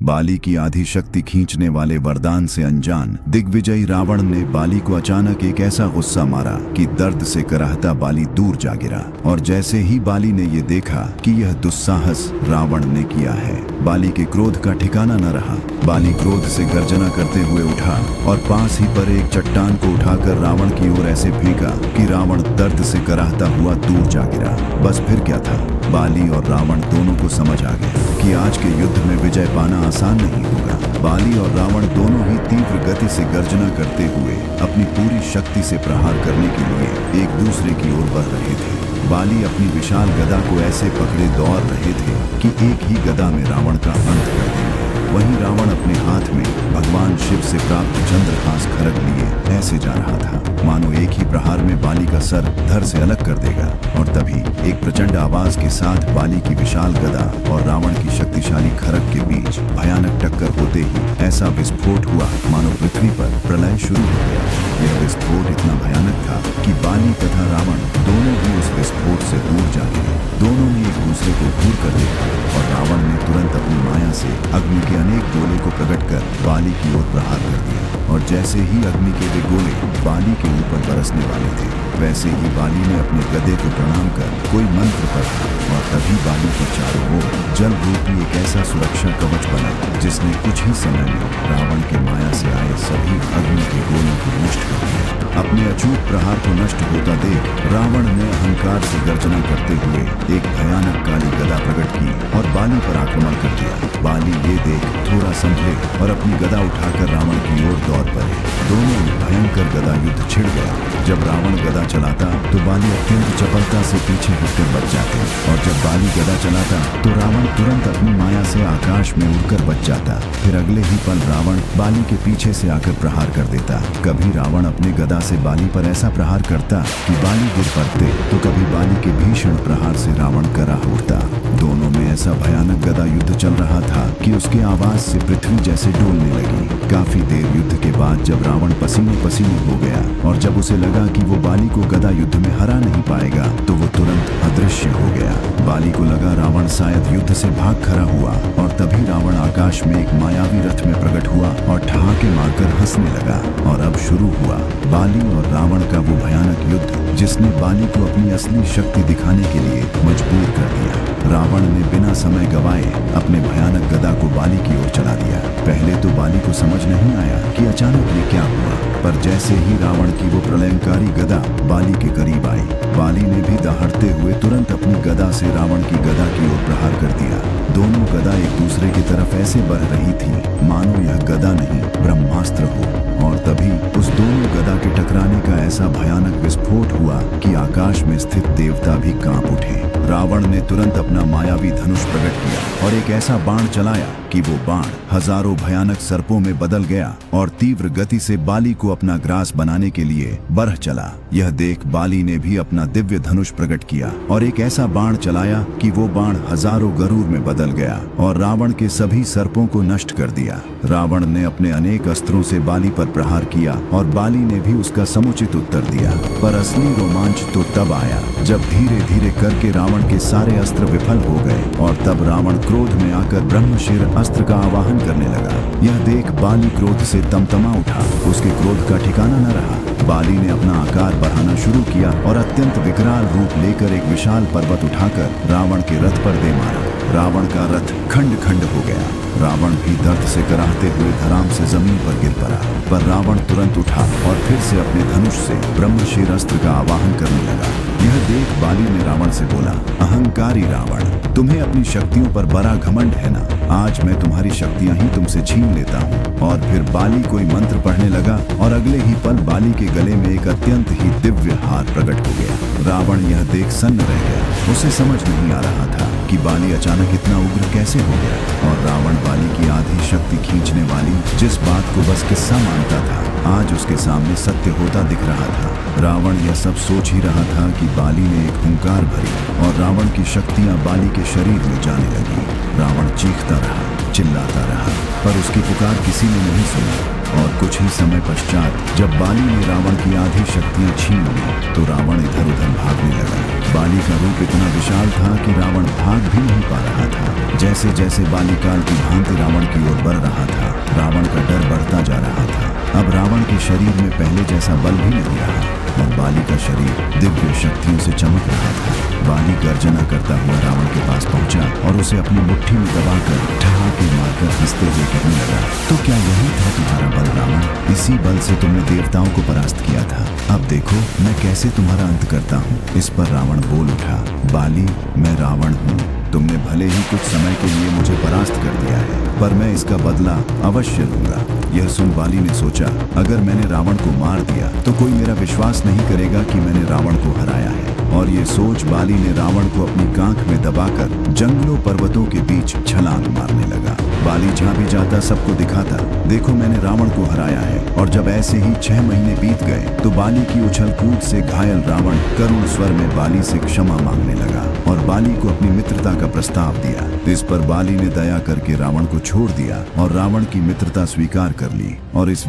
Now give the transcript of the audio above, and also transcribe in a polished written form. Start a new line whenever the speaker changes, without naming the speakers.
बाली की आधी शक्ति खींचने वाले वरदान से अनजान दिग्विजयी रावण ने बाली को अचानक एक ऐसा गुस्सा मारा कि दर्द से कराहता बाली दूर जा गिरा। और जैसे ही बाली ने ये देखा कि यह दुस्साहस रावण ने किया है, बाली के क्रोध का ठिकाना न रहा। बाली क्रोध से गर्जना करते हुए उठा और पास ही पर एक चट्टान को उठाकर रावण की ओर ऐसे फेंका कि रावण दर्द से कराहता हुआ दूर जा गिरा। बस फिर क्या था, बाली और रावण दोनों को समझ आ गया कि आज के युद्ध में विजय पाना आसान नहीं होगा। बाली और रावण दोनों ही तीव्र गति से गर्जना करते हुए अपनी पूरी शक्ति से प्रहार करने के लिए एक दूसरे की ओर बढ़ रहे थे। बाली अपनी विशाल गदा को ऐसे पकड़े दौड़ रहे थे कि एक ही गदा में रावण का अंत कर देंगे। वहीं रावण अपने हाथ में भगवान शिव से प्राप्त चंद्रहास खड्ग लिए ऐसे जा रहा था मानो एक ही प्रहार में बाली का सर धड़ से अलग कर देगा। और तभी एक प्रचंड आवाज के साथ बाली की विशाल गदा और रावण की शक्तिशाली खड्ग के बीच भयानक टक्कर होते ही ऐसा विस्फोट हुआ मानो पृथ्वी पर प्रलय शुरू हो गया। यह विस्फोट इतना भयानक था कि बाली तथा रावण दोनों ही उस विस्फोट से दूर जा गिरे। दोनों ने एक दूसरे को घूर कर देखा और रावण ने तुरंत अपनी माया से अग्नि के अनेक गोले को प्रकट कर बाली की ओर प्रहार कर दिया। और जैसे ही अग्नि के वे गोले बाली के ऊपर बरसने वाले थे, वैसे ही बाली ने अपने गदे को प्रणाम कर कोई मंत्र पढ़ा और तभी बाली के चारों ओर जल रूपी एक ऐसा सुरक्षा कवच बना जिसने कुछ ही समय में रावण के माया से आए सभी अग्नि के गोलों को नष्ट कर दिया। अपने अचूक प्रहार को नष्ट होता देख रावण ने अहंकार से गर्जना करते हुए एक भयानक काली गदा प्रकट की और बाली पर आक्रमण कर दिया। बाली ये देख थोड़ा संभले और अपनी गदा उठाकर रावण की ओर दौड़ पड़े। दोनों में भयंकर गदा युद्ध छिड़ गया। जब रावण गदा चलाता तो बाली अत्यंत चपलता से पीछे हटकर बच जाते और जब बाली गदा चलाता तो रावण तुरंत अपनी माया से आकाश में उड़कर बच जाता। फिर अगले ही पल रावण बाली के पीछे से आकर प्रहार कर देता। कभी रावण अपनी गदा से बाली पर ऐसा प्रहार करता कि बाली गिर पड़ते तो कभी बाली के भीषण प्रहार से रावण कराह उठता। दोनों में ऐसा भयानक गदा युद्ध चल रहा था कि उसकी आवाज से पृथ्वी जैसे डोलने लगी। काफी देर युद्ध के बाद जब रावण पसीने पसीने हो गया और जब उसे लगा कि वो बाली को गदा युद्ध में हरा नहीं पाएगा तो वो तुरंत अदृश्य हो गया। बाली को लगा रावण शायद युद्ध से भाग खड़ा हुआ और तभी रावण आकाश में एक मायावी रथ में प्रकट हुआ और ठहाके मारकर हंसने लगा। और अब शुरू हुआ बाली और रावण का वो भयानक युद्ध जिसने बाली को अपनी असली शक्ति दिखाने के लिए मजबूर कर दिया। रावण ने बिना समय गवाए अपने भयानक गदा को बाली की ओर चला दिया। पहले तो बाली को समझ नहीं आया कि अचानक ये क्या हुआ, पर जैसे ही रावण की वो प्रलयंकारी गदा बाली के करीब आई, बाली ने भी दहाड़ते हुए तुरंत अपनी गदा से रावण की गदा की ओर प्रहार कर दिया। दोनों गदा एक दूसरे की तरफ ऐसे बढ़ रही थी मानो यह गदा नहीं ब्रह्मास्त्र हो। और तभी उस दोनों गदा के टकराने का ऐसा भयानक विस्फोट हुआ कि आकाश में स्थित देवता भी कांप उठे। रावण ने तुरंत अपना मायावी धनुष प्रकट किया और एक ऐसा बाण चलाया कि वो बाण हजारों भयानक सर्पों में बदल गया और तीव्र गति से बाली को अपना ग्रास बनाने के लिए बढ़ चला। यह देख बाली ने भी अपना दिव्य धनुष प्रकट किया और एक ऐसा बाण चलाया कि वो बाण हजारों गरुड़ में बदल गया और रावण के सभी सर्पों को नष्ट कर दिया। रावण ने अपने अनेक अस्त्रों से बाली पर प्रहार किया और बाली ने भी उसका समुचित उत्तर दिया। पर असली रोमांच तो तब आया जब धीरे धीरे करके रावण के सारे अस्त्र विफल हो गए और तब रावण क्रोध में आकर ब्रह्मशिर अस्त्र का आवाहन करने लगा। यह देख बाली क्रोध से तमतमा उठा। उसके क्रोध का ठिकाना न रहा। बाली ने अपना आकार बढ़ाना शुरू किया और अत्यंत विकराल रूप लेकर एक विशाल पर्वत उठाकर रावण के रथ पर दे मारा। रावण का रथ खंड खंड हो गया। रावण भी दर्द से कराहते हुए धराम से जमीन पर गिर पड़ा, पर रावण तुरंत उठा और फिर से अपने धनुष से ब्रह्मशिर अस्त्र का आवाहन करने लगा। यह देख बाली ने रावण से बोला, अहंकारी रावण, तुम्हें अपनी शक्तियों पर बड़ा घमंड है ना? आज मैं तुम्हारी शक्तियां ही तुमसे छीन लेता हूँ। और फिर बाली कोई मंत्र पढ़ने लगा और अगले ही पल बाली के गले में एक अत्यंत ही दिव्य हार प्रकट हो गया। रावण यह देख सन्न रह गया। उसे समझ नहीं आ रहा था कि बाली अचानक इतना उग्र कैसे हो गया। और रावण बाली की आधी शक्ति खींचने वाली जिस बात को बस किस्सा मानता था, आज उसके सामने सत्य होता दिख रहा था। रावण यह सब सोच ही रहा था कि बाली ने एक हुंकार भरी और रावण की शक्तियां बाली के शरीर में जाने लगी। रावण चीखता रहा, चिल्लाता रहा, पर उसकी पुकार किसी ने नहीं सुनी। और कुछ ही समय पश्चात जब बाली ने रावण की आधी शक्तियां छीन ली तो रावण इधर उधर भागने लगा। बाली का रूप इतना विशाल था कि रावण भाग भी नहीं पा रहा था। जैसे जैसे बाली काल की भांति रावण की ओर बढ़ रहा था, रावण का डर बढ़ता जा रहा था। अब रावण के शरीर में पहले जैसा बल भी नहीं रहा और बाली का शरीर दिव्य शक्तियों से चमक रहा था। बाली गर्जना करता हुआ रावण के पास पहुंचा और उसे अपनी मुट्ठी में दबाकर ठहाके मारकर हंसते हुए कहने लगा, तो क्या यही था तुम्हारा बल रावण? इसी बल से तुमने देवताओं को परास्त किया था। अब देखो मैं कैसे तुम्हारा अंत करता हूँ। इस पर रावण बोल उठा, बाली मैं रावण हूँ। तुमने भले ही कुछ समय के लिए मुझे परास्त कर दिया है, पर मैं इसका बदला अवश्य लूंगा। यह सुन बाली ने सोचा, अगर मैंने रावण को मार दिया तो कोई मेरा विश्वास नहीं करेगा कि मैंने रावण को हराया है। और ये सोच बाली ने रावण को अपनी कांख में दबाकर जंगलों पर्वतों के बीच छलांग मारने लगा। बाली जहाँ भी जाता सबको दिखाता, देखो मैंने रावण को हराया है। और जब ऐसे ही 6 महीने बीत गए तो बाली की उछल कूद से घायल रावण करुण स्वर में बाली से क्षमा मांगने लगा और बाली को अपनी मित्रता का प्रस्ताव दिया। इस पर बाली ने दया करके रावण को छोड़ दिया और रावण की मित्रता स्वीकार कर ली। और इस